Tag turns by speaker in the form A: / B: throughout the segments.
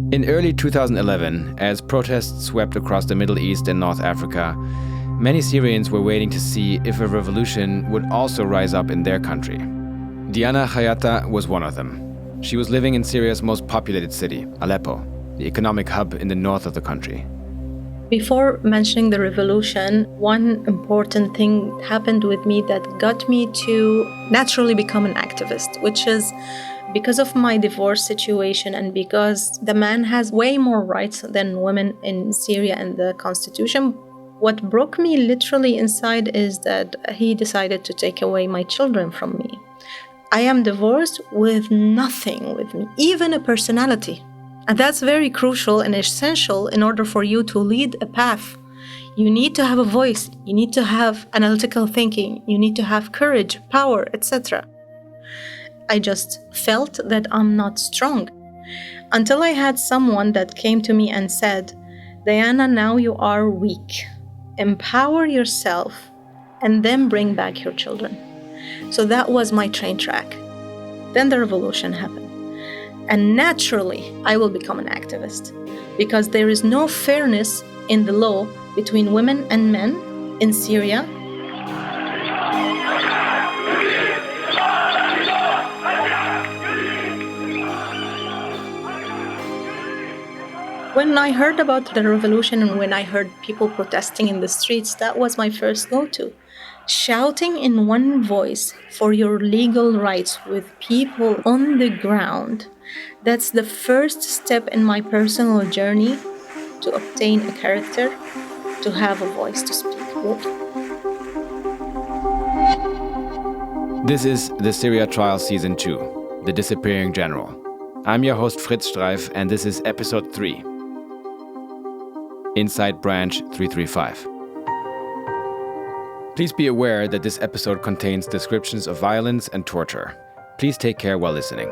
A: In early 2011, as protests swept across the Middle East and North Africa, many Syrians were waiting to see if a revolution would also rise up in their country. Diana Khayata was one of them. She was living in Syria's most populated city, Aleppo, the economic hub in the north of the country.
B: Before mentioning the revolution, one important thing happened with me that got me to naturally become an activist, which is because of my divorce situation and because the man has way more rights than women in Syria and the constitution. What broke me literally inside is that he decided to take away my children from me. I am divorced with nothing with me, even a personality. And that's very crucial and essential in order for you to lead a path. You need to have a voice, you need to have analytical thinking, you need to have courage, power, etc. I just felt that I'm not strong. Until I had someone that came to me and said, Diana, now you are weak. Empower yourself and then bring back your children. So that was my train track. Then the revolution happened. And naturally, I will become an activist because there is no fairness in the law between women and men in Syria. When I heard about the revolution and when I heard people protesting in the streets, that was my first go-to. Shouting in one voice for your legal rights with people on the ground. That's the first step in my personal journey to obtain a character, to have a voice to speak with.
A: This is the Syria Trials Season 2, The Disappearing General. I'm your host Fritz Streiff, and this is Episode 3, Inside Branch 335. Please be aware that this episode contains descriptions of violence and torture. Please take care while listening.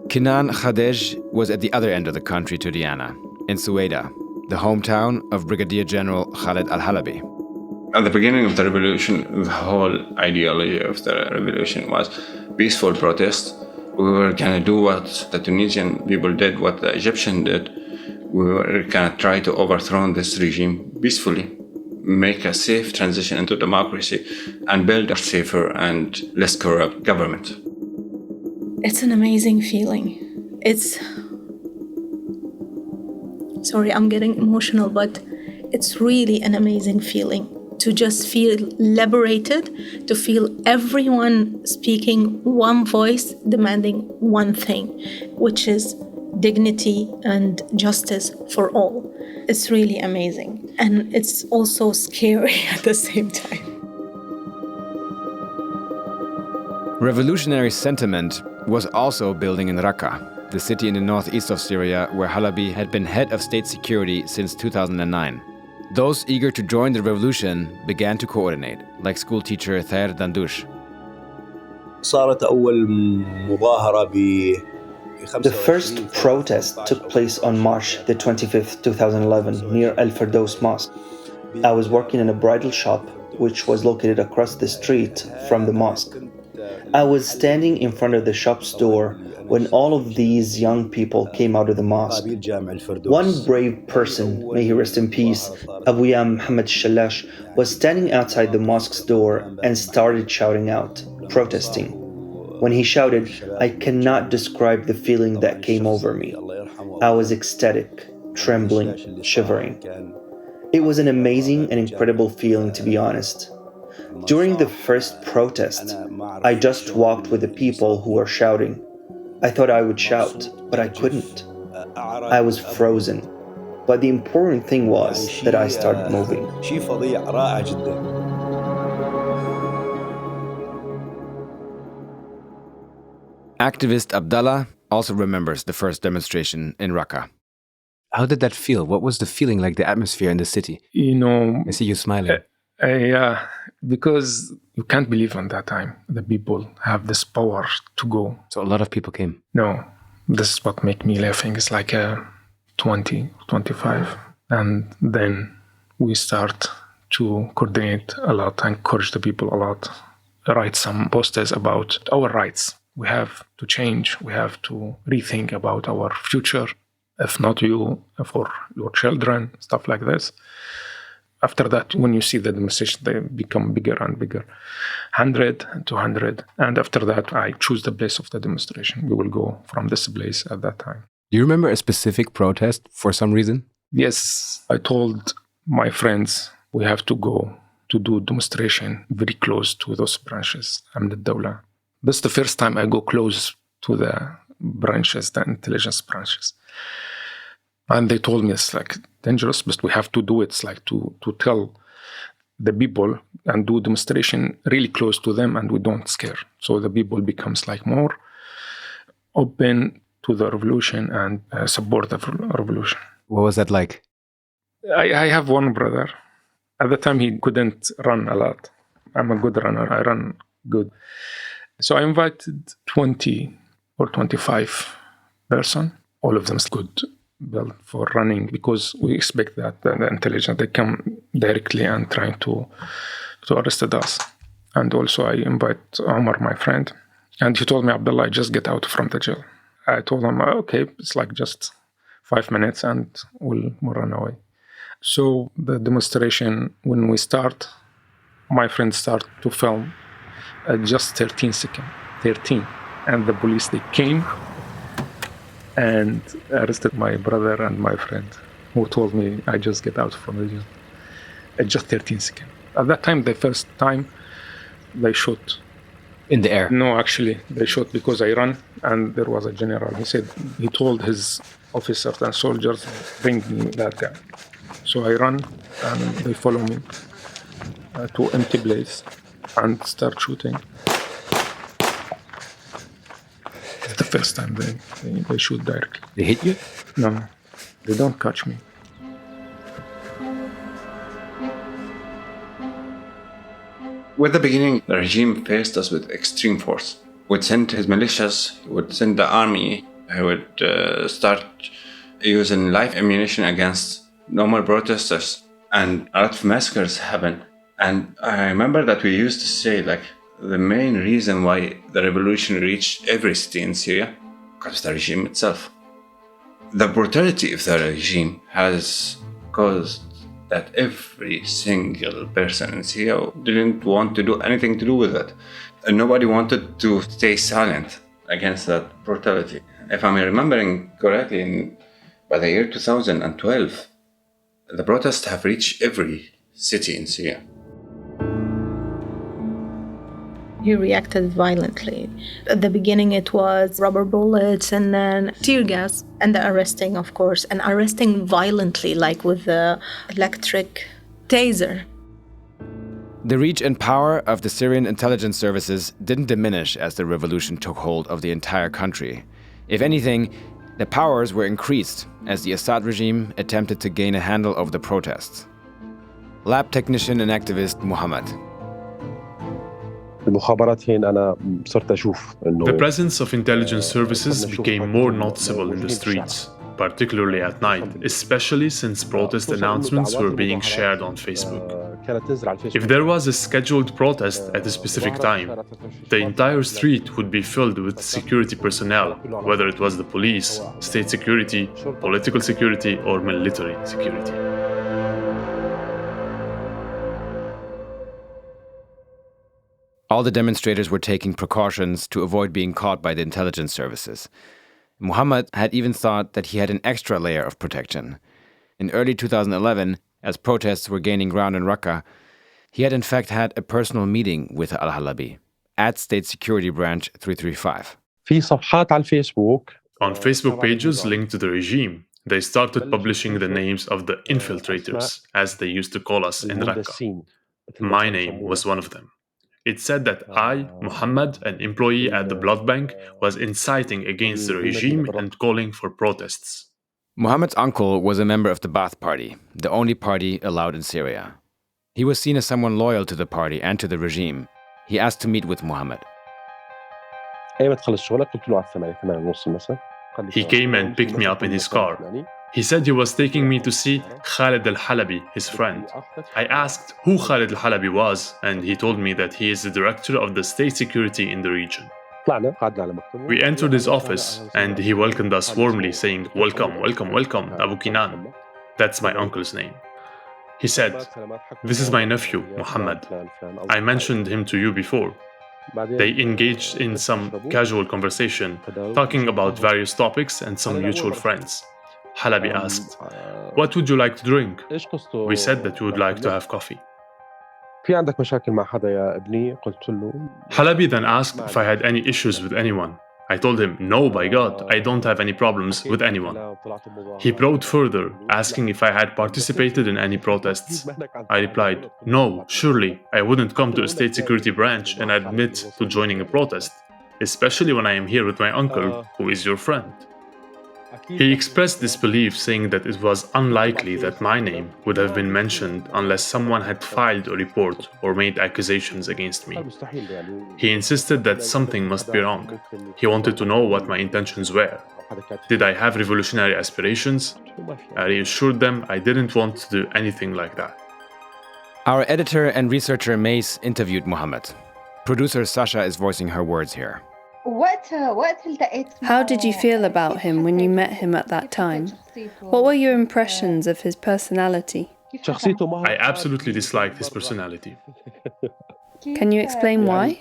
A: Kinan Khadej was at the other end of the country to Diana, in Suwaida, the hometown of Brigadier General Khaled al-Halabi.
C: At the beginning of the revolution, the whole ideology of the revolution was peaceful protest. We were going to do what the Tunisian people did, what the Egyptian did. We were going to try to overthrow this regime peacefully, make a safe transition into democracy, and build a safer and less corrupt government.
B: It's an amazing feeling. Sorry, I'm getting emotional, but it's really an amazing feeling to just feel liberated, to feel everyone speaking one voice, demanding one thing, which is dignity and justice for all. It's really amazing. And it's also scary at the same time.
A: Revolutionary sentiment was also building in Raqqa, the city in the northeast of Syria where Halabi had been head of state security since 2009. Those eager to join the revolution began to coordinate, like school teacher Thayer Dandouche.
D: The first protest took place on March the 25th, 2011, near Al-Firdaus Mosque. I was working in a bridal shop, which was located across the street from the mosque. I was standing in front of the shop's door when all of these young people came out of the mosque. One brave person, may he rest in peace, Abuya Muhammad Shalash, was standing outside the mosque's door and started shouting out, protesting. When he shouted, I cannot describe the feeling that came over me. I was ecstatic, trembling, shivering. It was an amazing and incredible feeling, to be honest. During the first protest, I just walked with the people who were shouting. I thought I would shout, but I couldn't. I was frozen. But the important thing was that I started moving.
A: Activist Abdallah also remembers the first demonstration in Raqqa. How did that feel? What was the feeling like, the atmosphere in the city? I see you smiling.
E: Because you can't believe on that time the people have this power to go.
A: So a lot of people came?
E: No, this is what makes me laughing. It's like 20, 25. And then we start to coordinate a lot, encourage the people a lot, write some posters about our rights. We have to change. We have to rethink about our future, if not you, for your children, stuff like this. After that, when you see the demonstration, they become bigger and bigger, 100 and 200. And after that, I choose the place of the demonstration. We will go from this place at that time.
A: Do you remember a specific protest for some reason?
E: Yes, I told my friends we have to go to do demonstration very close to those branches, Amn al-Dawla. This is the first time I go close to the branches, the intelligence branches. And they told me it's like dangerous, but we have to do it. It's like to tell the people and do demonstration really close to them, and we don't scare. So the people becomes like more open to the revolution and support the revolution.
A: What was that like?
E: I have one brother. At the time, he couldn't run a lot. I'm a good runner. I run good. So I invited 20 or 25 person. All of them good built for running, because we expect that the intelligence, they come directly and trying to arrest us. And also I invite Omar, my friend, and he told me, Abdullah, just get out from the jail. I told him, okay, it's like just 5 minutes and we'll run away. So the demonstration, when we start, my friends start to film just 13 seconds, 13. And the police, they came and arrested my brother and my friend, who told me I just get out from the jail. Just 13 seconds. At that time, the first time, they shot.
A: In the air?
E: No, actually, they shot because I ran, and there was a general. He told his officers and soldiers, bring me that guy. So I run, and they follow me to empty place and start shooting. The first time they shoot directly.
A: They hit you?
E: No, they don't catch me.
C: With the beginning, the regime faced us with extreme force. Would send his militias, would send the army, he would start using live ammunition against normal protesters, and a lot of massacres happened. And I remember that we used to say, like, the main reason why the revolution reached every city in Syria, because of the regime itself. The brutality of the regime has caused that every single person in Syria didn't want to do anything to do with it. And nobody wanted to stay silent against that brutality. If I'm remembering correctly, by the year 2012, the protests have reached every city in Syria.
B: He reacted violently. At the beginning, it was rubber bullets and then tear gas and the arresting, of course, and arresting violently, like with the electric taser.
A: The reach and power of the Syrian intelligence services didn't diminish as the revolution took hold of the entire country. If anything, the powers were increased as the Assad regime attempted to gain a handle over the protests. Lab technician and activist Muhammad.
F: The presence of intelligence services became more noticeable in the streets, particularly at night, especially since protest announcements were being shared on Facebook. If there was a scheduled protest at a specific time, the entire street would be filled with security personnel, whether it was the police, state security, political security, or military security.
A: All the demonstrators were taking precautions to avoid being caught by the intelligence services. Muhammad had even thought that he had an extra layer of protection. In early 2011, as protests were gaining ground in Raqqa, he had in fact had a personal meeting with al-Halabi at State Security Branch 335.
F: On Facebook pages linked to the regime, they started publishing the names of the infiltrators, as they used to call us in Raqqa. My name was one of them. It said that I, Muhammad, an employee at the blood bank, was inciting against the regime and calling for protests.
A: Muhammad's uncle was a member of the Ba'ath Party, the only party allowed in Syria. He was seen as someone loyal to the party and to the regime. He asked to meet with Muhammad.
F: He came and picked me up in his car. He said he was taking me to see Khalid al-Halabi, his friend. I asked who Khalid al-Halabi was, and he told me that he is the director of the state security in the region. We entered his office, and he welcomed us warmly, saying, "Welcome, welcome, welcome, Abu Kinan." That's my uncle's name. He said, "This is my nephew, Muhammad. I mentioned him to you before." They engaged in some casual conversation, talking about various topics and some mutual friends. Halabi asked, "What would you like to drink?" We said that we would like to have coffee. Halabi then asked if I had any issues with anyone. I told him, "No, by God, I don't have any problems with anyone." He probed further, asking if I had participated in any protests. I replied, "No, surely, I wouldn't come to a state security branch and admit to joining a protest, especially when I am here with my uncle, who is your friend." He expressed disbelief, saying that it was unlikely that my name would have been mentioned unless someone had filed a report or made accusations against me. He insisted that something must be wrong. He wanted to know what my intentions were. Did I have revolutionary aspirations? I reassured them I didn't want to do anything like that.
A: Our editor and researcher Mais interviewed Mohammed. Producer Sasha is voicing her words here.
G: How did you feel about him when you met him at that time? What were your impressions of his personality?
F: I absolutely disliked his personality.
G: Can you explain why?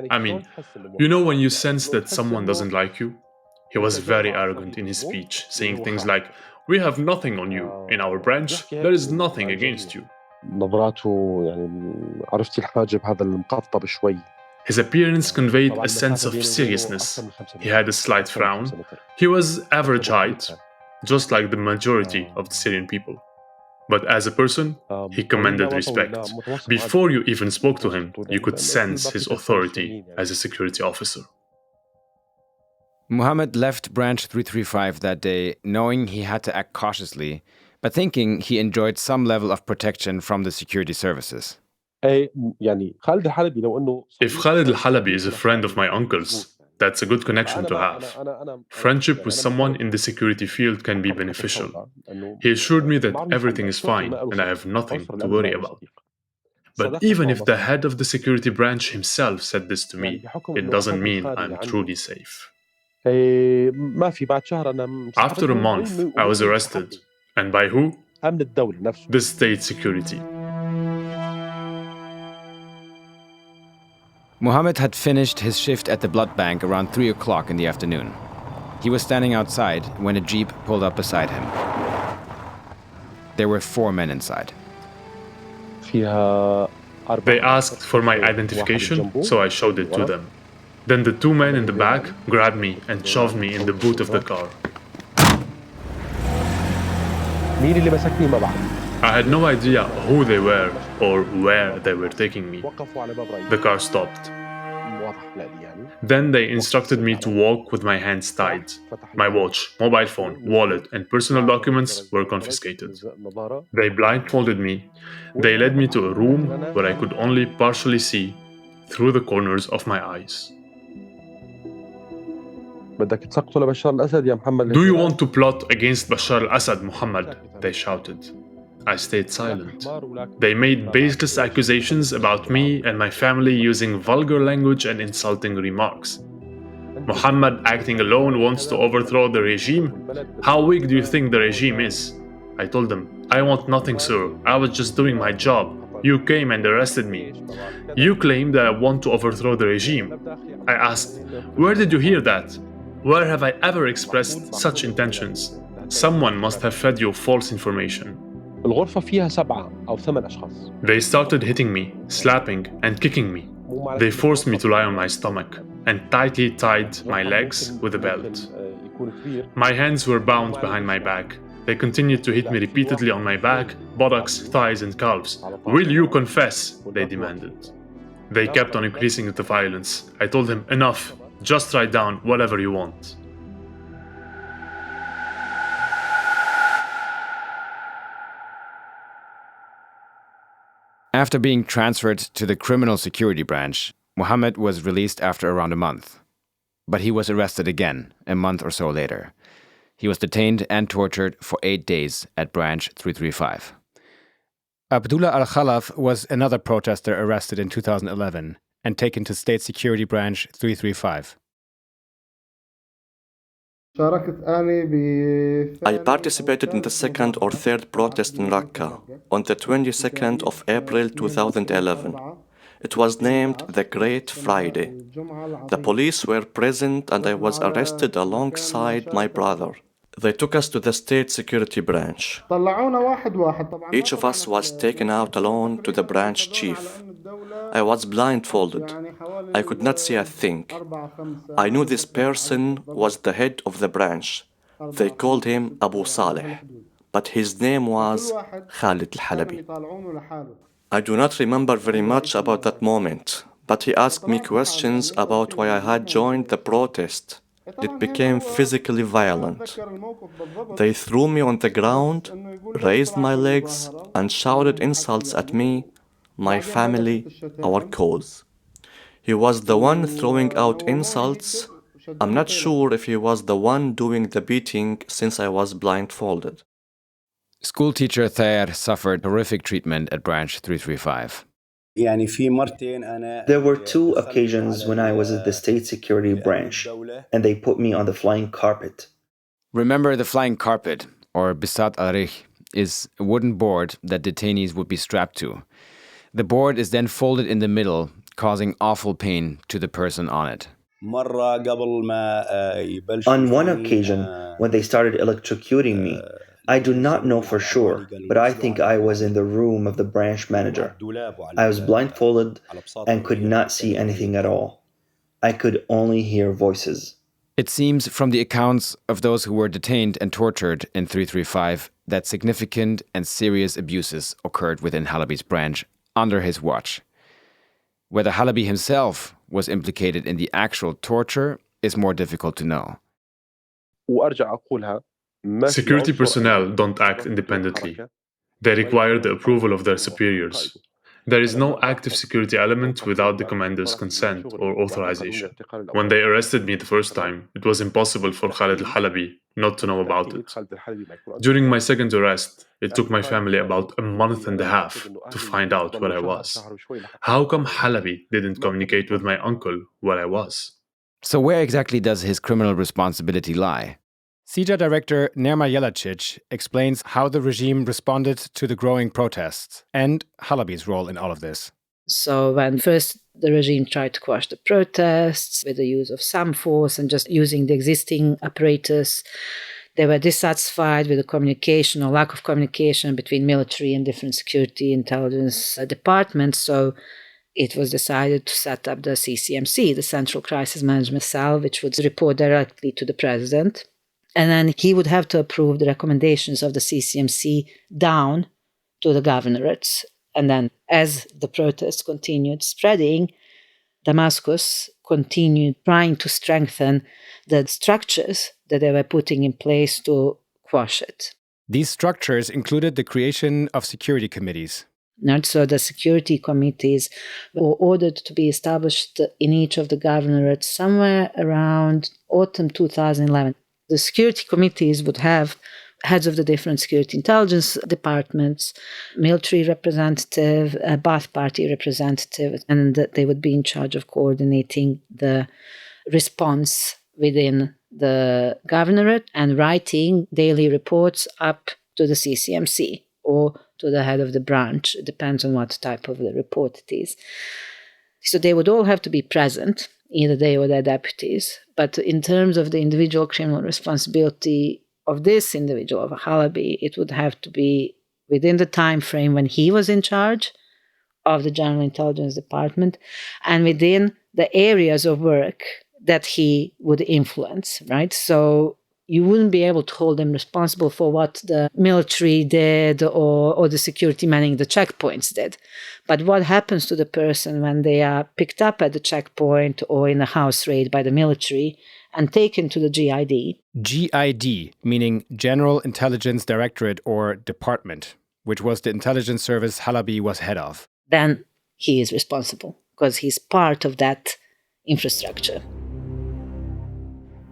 F: I mean, you know when you sense that someone doesn't like you? He was very arrogant in his speech, saying things like, "We have nothing on you. In our branch, there is nothing against you." His appearance conveyed a sense of seriousness. He had a slight frown. He was average height, just like the majority of the Syrian people. But as a person, he commanded respect. Before you even spoke to him, you could sense his authority as a security officer.
A: Mohammed left Branch 335 that day knowing he had to act cautiously, but thinking he enjoyed some level of protection from the security services.
F: If Khalid al-Halabi is a friend of my uncle's, that's a good connection to have. Friendship with someone in the security field can be beneficial. He assured me that everything is fine and I have nothing to worry about. But even if the head of the security branch himself said this to me, it doesn't mean I'm truly safe. After a month, I was arrested. And by who? The state security.
A: Mohammed had finished his shift at the blood bank around 3 o'clock in the afternoon. He was standing outside when a jeep pulled up beside him. There were 4 men inside.
F: They asked for my identification, so I showed it to them. Then the 2 men in the back grabbed me and shoved me in the boot of the car. I had no idea who they were or where they were taking me. The car stopped. Then they instructed me to walk with my hands tied. My watch, mobile phone, wallet, and personal documents were confiscated. They blindfolded me. They led me to a room where I could only partially see through the corners of my eyes. "Do you want to plot against Bashar al-Assad, Muhammad?" they shouted. I stayed silent. They made baseless accusations about me and my family using vulgar language and insulting remarks. "Muhammad, acting alone, wants to overthrow the regime? How weak do you think the regime is?" I told them, "I want nothing, sir. I was just doing my job. You came and arrested me. You claim that I want to overthrow the regime." I asked, "Where did you hear that? Where have I ever expressed such intentions? Someone must have fed you false information." They started hitting me, slapping, and kicking me. They forced me to lie on my stomach and tightly tied my legs with a belt. My hands were bound behind my back. They continued to hit me repeatedly on my back, buttocks, thighs, and calves. "Will you confess?" they demanded. They kept on increasing the violence. I told them, "Enough. Just write down whatever you want."
A: After being transferred to the criminal security branch, Mohammed was released after around a month. But he was arrested again, a month or so later. He was detained and tortured for 8 days at Branch 335. Abdullah al-Khalaf was another protester arrested in 2011 and taken to State Security Branch 335.
H: I participated in the second or third protest in Raqqa on the 22nd of April 2011. It was named the Great Friday. The police were present and I was arrested alongside my brother. They took us to the State Security Branch. Each of us was taken out alone to the branch chief. I was blindfolded. I could not see a thing. I knew this person was the head of the branch. They called him Abu Saleh, but his name was Khalid al-Halabi. I do not remember very much about that moment, but he asked me questions about why I had joined the protest. It became physically violent. They threw me on the ground, raised my legs, and shouted insults at me, my family, our cause. He was the one throwing out insults. I'm not sure if he was the one doing the beating since I was blindfolded.
A: Schoolteacher Thayer suffered horrific treatment at Branch 335.
D: There were 2 occasions when I was at the State Security Branch, and they put me on the flying carpet.
A: Remember, the flying carpet, or Bisat al-Rih, is a wooden board that detainees would be strapped to. The board is then folded in the middle, causing awful pain to the person on it.
D: On one occasion, when they started electrocuting me, I do not know for sure, but I think I was in the room of the branch manager. I was blindfolded and could not see anything at all. I could only hear voices.
A: It seems from the accounts of those who were detained and tortured in 335 that significant and serious abuses occurred within Halabi's branch under his watch. Whether Halabi himself was implicated in the actual torture is more difficult to know.
F: Security personnel don't act independently. They require the approval of their superiors. There is no active security element without the commander's consent or authorization. When they arrested me the first time, it was impossible for Khalid al-Halabi not to know about it. During my second arrest, it took my family about a month and a half to find out where I was. How come Halabi didn't communicate with my uncle where I was?
A: So where exactly does his criminal responsibility lie? CIJA director Nehmé explains how the regime responded to the growing protests and Halabi's role in all of this.
I: So when first the regime tried to quash the protests with the use of some force and just using the existing apparatus, they were dissatisfied with the communication or lack of communication between military and different security intelligence departments. So it was decided to set up the CCMC, the Central Crisis Management Cell, which would report directly to the president. And then he would have to approve the recommendations of the CCMC down to the governorates. And then as the protests continued spreading, Damascus continued trying to strengthen the structures that they were putting in place to quash it.
A: These structures included the creation of security committees.
I: So the security committees were ordered to be established in each of the governorates somewhere around autumn 2011. The security committees would have heads of the different security intelligence departments, military representative, a Ba'ath Party representative, and they would be in charge of coordinating the response within the governorate and writing daily reports up to the CCMC or to the head of the branch. It depends on what type of the report it is. So they would all have to be present, either they or their deputies. But in terms of the individual criminal responsibility of this individual, of al-Halabi, it would have to be within the time frame when he was in charge of the General Intelligence Department and within the areas of work that he would influence, right? So you wouldn't be able to hold them responsible for what the military did or the security manning the checkpoints did. But what happens to the person when they are picked up at the checkpoint or in a house raid by the military and taken to the GID?
A: GID, meaning General Intelligence Directorate or Department, which was the intelligence service Halabi was head of.
I: Then he is responsible because he's part of that infrastructure.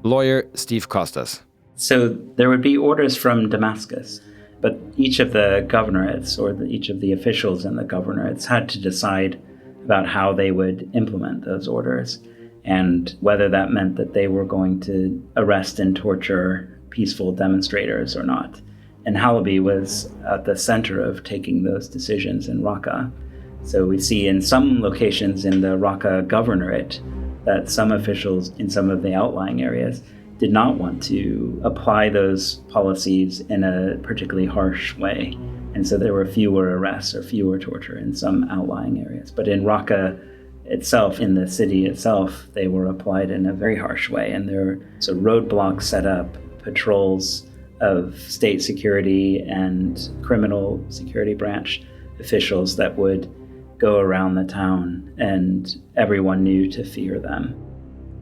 A: Lawyer Steve Costas.
J: So there would be orders from Damascus, but each of the governorates or each of the officials in the governorates had to decide about how they would implement those orders and whether that meant that they were going to arrest and torture peaceful demonstrators or not. And al-Halabi was at the center of taking those decisions in Raqqa. So we see in some locations in the Raqqa governorate that some officials in some of the outlying areas did not want to apply those policies in a particularly harsh way. And so there were fewer arrests or fewer torture in some outlying areas. But in Raqqa itself, in the city itself, they were applied in a very harsh way. And there were roadblocks set up, patrols of state security and criminal security branch officials that would go around the town, and everyone knew to fear them.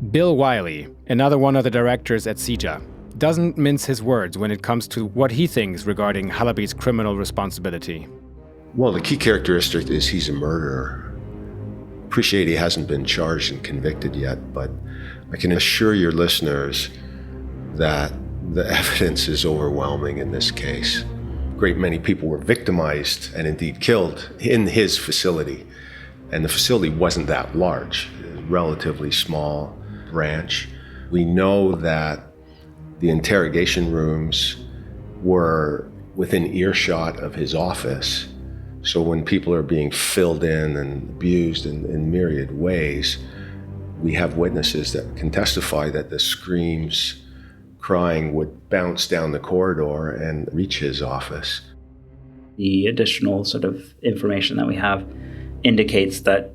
A: Bill Wiley, another one of the directors at CIJA, doesn't mince his words when it comes to what he thinks regarding al-Halabi's criminal responsibility.
K: Well, the key characteristic is he's a murderer. Appreciate he hasn't been charged and convicted yet, but I can assure your listeners that the evidence is overwhelming in this case. A great many people were victimized and indeed killed in his facility. And the facility wasn't that large, it was a relatively small branch. We know that the interrogation rooms were within earshot of his office. So when people are being filled in and abused in myriad ways, we have witnesses that can testify that the screams, crying would bounce down the corridor and reach his office.
J: The additional information that we have indicates that,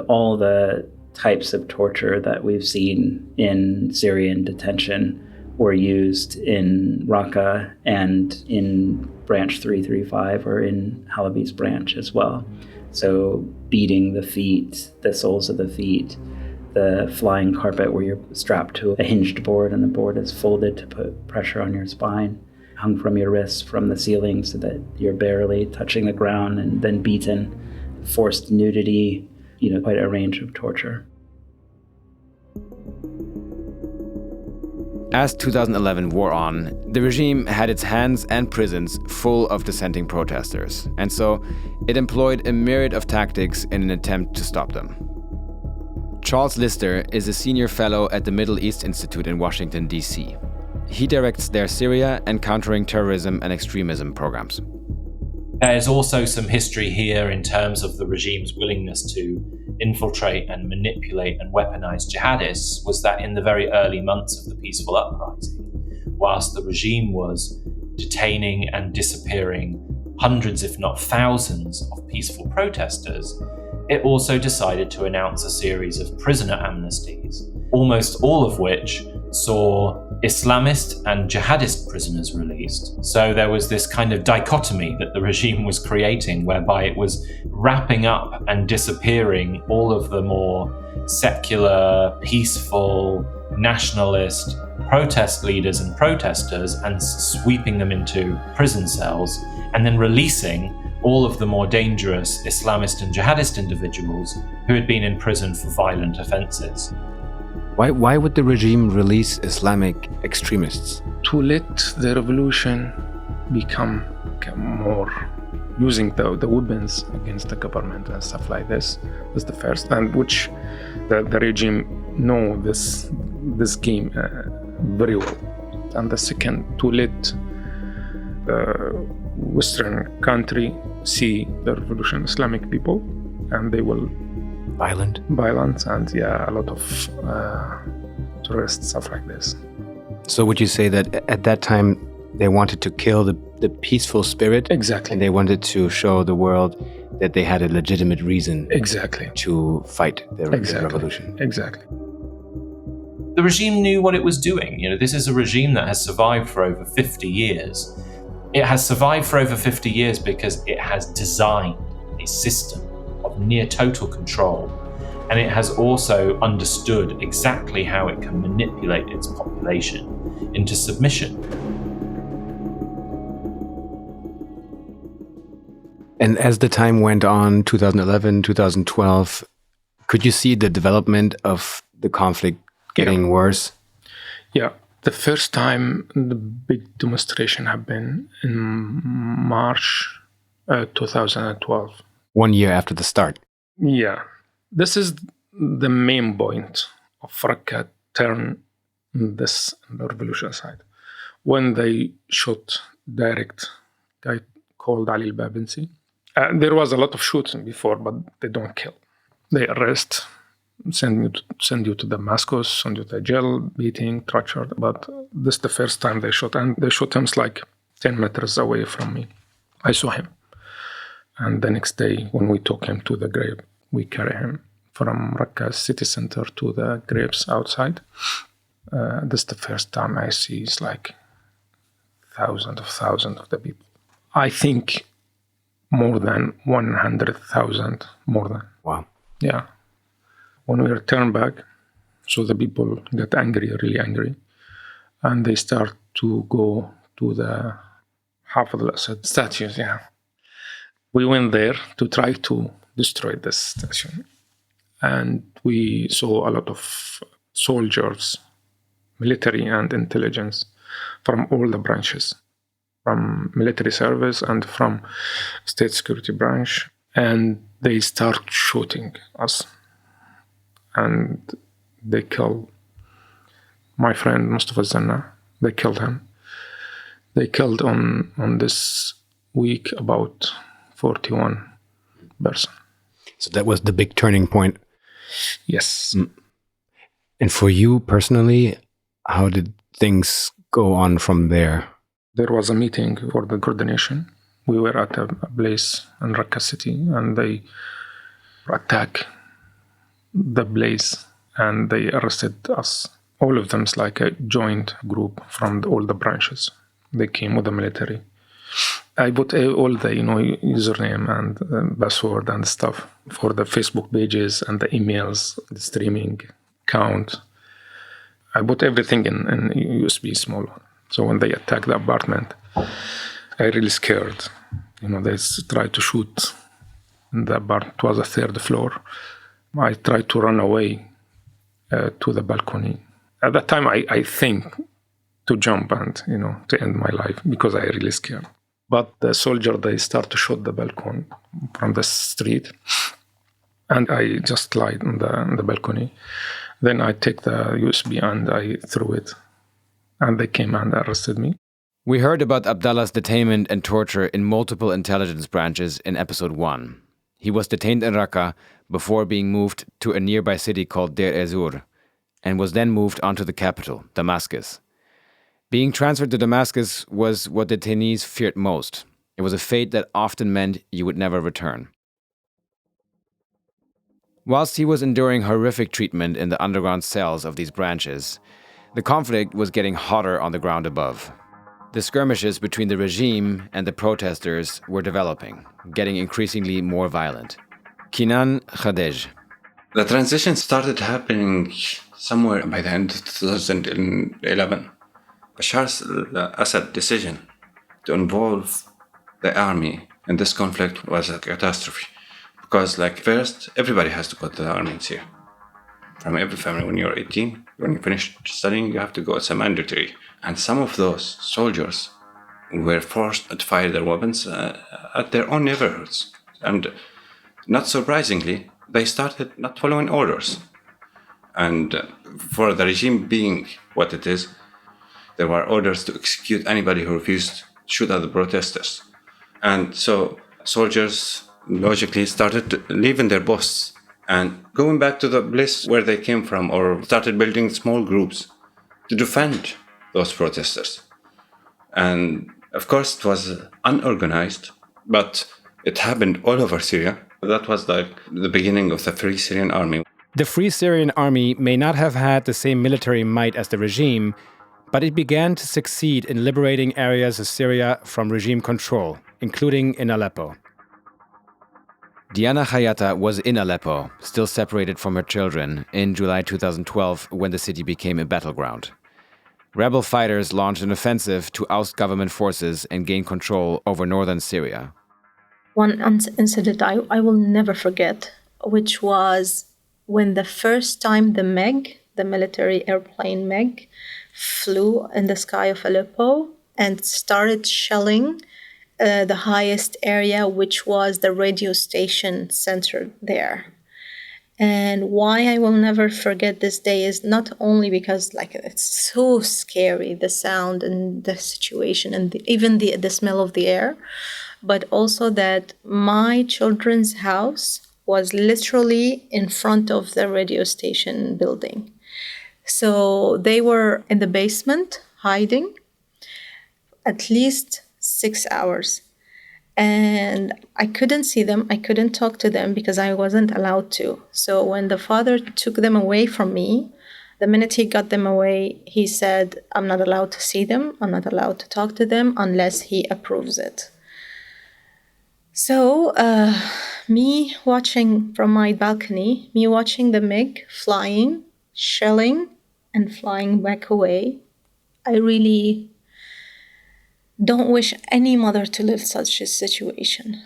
J: all the types of torture that we've seen in Syrian detention were used in Raqqa and in branch 335 or in al-Halabi's branch as well. So beating the feet, the soles of the feet, the flying carpet where you're strapped to a hinged board and the board is folded to put pressure on your spine, hung from your wrists from the ceiling so that you're barely touching the ground, and then beaten, forced nudity, quite a range of torture.
A: As 2011 wore on, the regime had its hands and prisons full of dissenting protesters, and so it employed a myriad of tactics in an attempt to stop them. Charles Lister is a senior fellow at the Middle East Institute in Washington, D.C. He directs their Syria and countering terrorism and extremism programs.
L: There's also some history here in terms of the regime's willingness to infiltrate and manipulate and weaponize jihadists, was that in the very early months of the peaceful uprising, whilst the regime was detaining and disappearing hundreds, if not thousands, of peaceful protesters, it also decided to announce a series of prisoner amnesties, almost all of which saw Islamist and jihadist prisoners released. So there was this kind of dichotomy that the regime was creating, whereby it was wrapping up and disappearing all of the more secular, peaceful, nationalist protest leaders and protesters and sweeping them into prison cells, and then releasing all of the more dangerous Islamist and jihadist individuals who had been in prison for violent offenses.
A: Why would the regime release Islamic extremists?
E: To let the revolution become more, using the weapons against the government and stuff like this was the first, and which the regime know this game very well. And the second, to let the Western country see the revolution Islamic people, and they will violent and a lot of tourist stuff like this.
A: So would you say that at that time they wanted to kill the peaceful spirit?
E: Exactly.
A: And they wanted to show the world that they had a legitimate reason to fight the revolution.
E: Exactly.
L: The regime knew what it was doing. This is a regime that has survived for over 50 years. It has survived for over 50 years because it has designed a system of near total control, and it has also understood exactly how it can manipulate its population into submission.
A: And as the time went on, 2011, 2012, could you see the development of the conflict getting worse?
E: Yeah, The first time the big demonstration happened in March 2012.
A: 1 year after the start.
E: Yeah. This is the main point of Raqqa turn this the revolution side. When they shot direct guy called Ali al-Babensi. There was a lot of shooting before, but they don't kill. They arrest, send you to Damascus, send you to jail, beating, torture. But this is the first time they shot, and they shot him like 10 meters away from me. I saw him. And the next day, when we took him to the grave, we carry him from Raqqa city center to the graves outside. This is the first time I see it's like thousands of the people. I think more than 100,000, more than.
A: Wow.
E: Yeah. When we return back, so the people get angry, really angry, and they start to go to the Hafez al-Assad statues, yeah. We went there to try to destroy this statue. And we saw a lot of soldiers, military and intelligence from all the branches, from military service and from state security branch. And they start shooting us. And they killed my friend Mustafa Zanna. They killed him. They killed on this week about 41 person.
A: So that was the big turning point.
E: Yes.
A: And for you personally, how did things go on from there?
E: There was a meeting for the coordination. We were at a place in Raqqa city, and they attacked the place and they arrested us. All of them is like a joint group from all the branches. They came with the military. I put all the username and password and stuff for the Facebook pages and the emails, the streaming account. I put everything in USB small one. So when they attacked the apartment, I really scared. They tried to shoot in the apartment. It was a third floor. I tried to run away to the balcony. At that time, I think to jump and, to end my life because I really scared. But the soldier, they start to shoot the balcony from the street. And I just lied on the balcony. Then I take the USB and I threw it. And they came and arrested me.
A: We heard about Abdallah's detainment and torture in multiple intelligence branches in episode 1. He was detained in Raqqa before being moved to a nearby city called Deir ez-Zor, and was then moved on to the capital, Damascus. Being transferred to Damascus was what detainees feared most. It was a fate that often meant you would never return. Whilst he was enduring horrific treatment in the underground cells of these branches, the conflict was getting hotter on the ground above. The skirmishes between the regime and the protesters were developing, getting increasingly more violent. Kinan Khadej.
C: The transition started happening somewhere by the end of 2011. Bashar's al-Assad decision to involve the army in this conflict was a catastrophe. Because, first, everybody has to go to the army in Syria. From every family, when you're 18, when you finish studying, you have to go. It's a mandatory. And some of those soldiers were forced to fire their weapons at their own neighborhoods. And not surprisingly, they started not following orders. And for the regime being what it is, there were orders to execute anybody who refused to shoot at the protesters. And so soldiers logically started leaving their posts and going back to the place where they came from, or started building small groups to defend those protesters. And of course it was unorganized, but it happened all over Syria. That was the beginning of the Free Syrian Army.
A: The Free Syrian Army may not have had the same military might as the regime, but it began to succeed in liberating areas of Syria from regime control, including in Aleppo. Diana Hayata was in Aleppo, still separated from her children, in July 2012 when the city became a battleground. Rebel fighters launched an offensive to oust government forces and gain control over northern Syria.
B: One incident I will never forget, which was when the first time the the military airplane MiG flew in the sky of Aleppo and started shelling the highest area, which was the radio station centered there. And why I will never forget this day is not only because it's so scary, the sound and the situation and even the smell of the air, but also that my children's house was literally in front of the radio station building. So they were in the basement hiding at least 6 hours. And I couldn't see them. I couldn't talk to them because I wasn't allowed to. So when the father took them away from me, the minute he got them away, he said, I'm not allowed to see them. I'm not allowed to talk to them unless he approves it. So me watching from my balcony, me watching the MiG flying, shelling, and flying back away, I really don't wish any mother to live such a situation.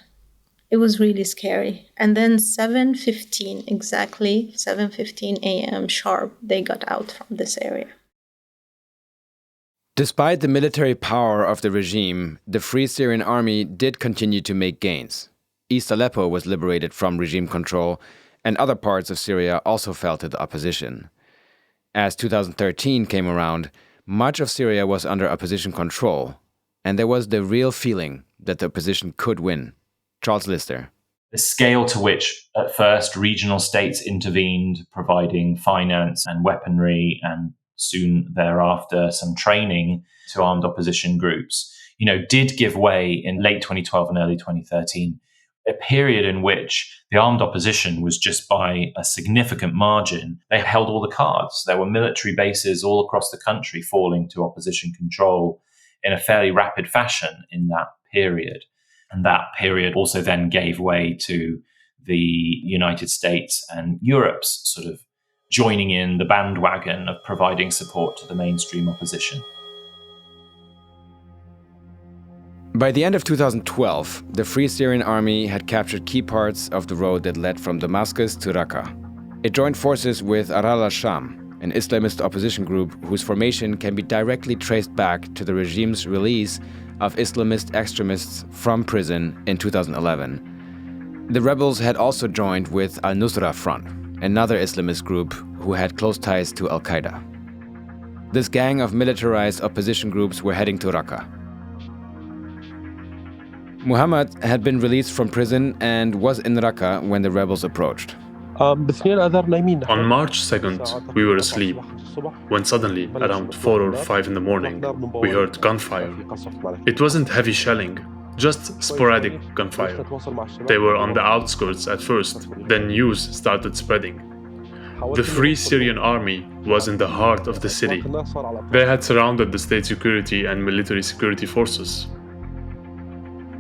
B: It was really scary. And then 7:15 a.m. sharp, they got out from this area.
A: Despite the military power of the regime, the Free Syrian Army did continue to make gains. East Aleppo was liberated from regime control, and other parts of Syria also fell to the opposition. As 2013 came around, much of Syria was under opposition control, and there was the real feeling that the opposition could win. Charles Lister.
L: The scale to which, at first, regional states intervened, providing finance and weaponry, and soon thereafter some training to armed opposition groups, did give way in late 2012 and early 2013, a period in which the armed opposition was just by a significant margin. They held all the cards. There were military bases all across the country falling to opposition control in a fairly rapid fashion in that period. And that period also then gave way to the United States and Europe's sort of joining in the bandwagon of providing support to the mainstream opposition.
A: By the end of 2012, the Free Syrian Army had captured key parts of the road that led from Damascus to Raqqa. It joined forces with al-Sham, an Islamist opposition group whose formation can be directly traced back to the regime's release of Islamist extremists from prison in 2011. The rebels had also joined with al-Nusra Front, another Islamist group who had close ties to al-Qaeda. This gang of militarized opposition groups were heading to Raqqa. Muhammad had been released from prison and was in Raqqa when the rebels approached.
F: On March 2nd, we were asleep, when suddenly, around 4 or 5 in the morning, we heard gunfire. It wasn't heavy shelling, just sporadic gunfire. They were on the outskirts at first, then news started spreading. The Free Syrian Army was in the heart of the city. They had surrounded the state security and military security forces.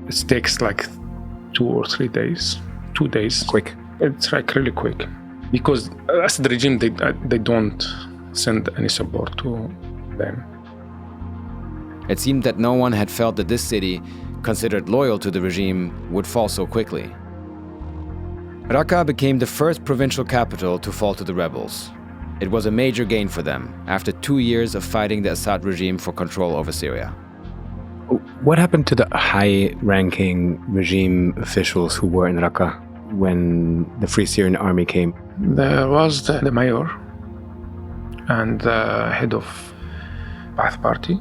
E: It takes 2 or 3 days. 2 days.
A: Quick.
E: It's really quick. Because as the regime, they don't send any support to them.
A: It seemed that no one had felt that this city, considered loyal to the regime, would fall so quickly. Raqqa became the first provincial capital to fall to the rebels. It was a major gain for them after 2 years of fighting the Assad regime for control over Syria.
M: What happened to the high-ranking regime officials who were in Raqqa when the Free Syrian Army came?
E: There was the mayor and the head of Ba'ath Party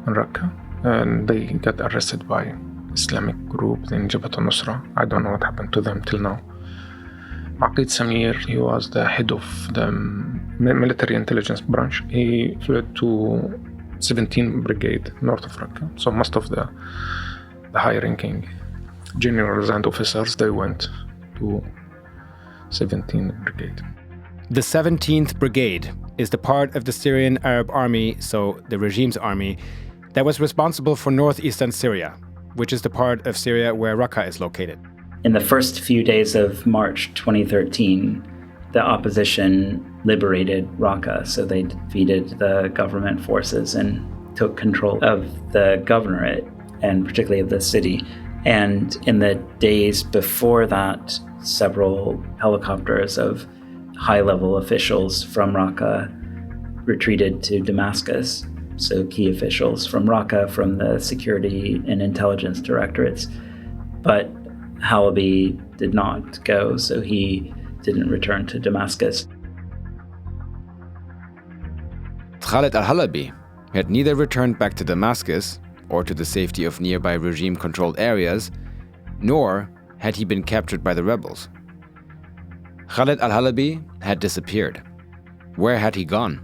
E: in Raqqa, and they got arrested by Islamic group in Jabhat al-Nusra. I don't know what happened to them till now. Aqid Samir, he was the head of the military intelligence branch. He fled to 17 Brigade north of Raqqa. So most of the high-ranking generals and officers, they went to 17th Brigade.
A: The 17th Brigade is the part of the Syrian Arab Army, so the regime's army, that was responsible for northeastern Syria, which is the part of Syria where Raqqa is located.
J: In the first few days of March 2013, the opposition liberated Raqqa, so they defeated the government forces and took control of the governorate, and particularly of the city. And in the days before that, several helicopters of high-level officials from Raqqa retreated to Damascus. So key officials from Raqqa, from the security and intelligence directorates. But al-Halabi did not go, so he didn't return to Damascus.
A: Khaled al-Halabi had neither returned back to Damascus or to the safety of nearby regime-controlled areas, nor had he been captured by the rebels. Khaled al-Halabi had disappeared. Where had he gone?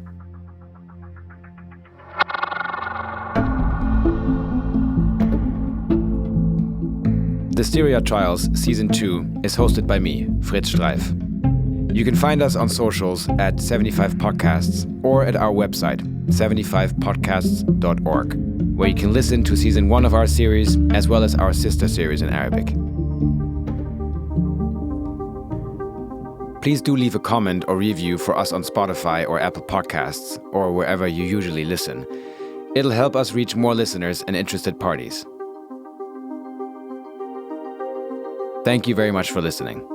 A: The Syria Trials Season 2 is hosted by me, Fritz Streiff. You can find us on socials at 75 Podcasts or at our website, 75podcasts.org, where you can listen to Season 1 of our series as well as our sister series in Arabic. Please do leave a comment or review for us on Spotify or Apple Podcasts or wherever you usually listen. It'll help us reach more listeners and interested parties. Thank you very much for listening.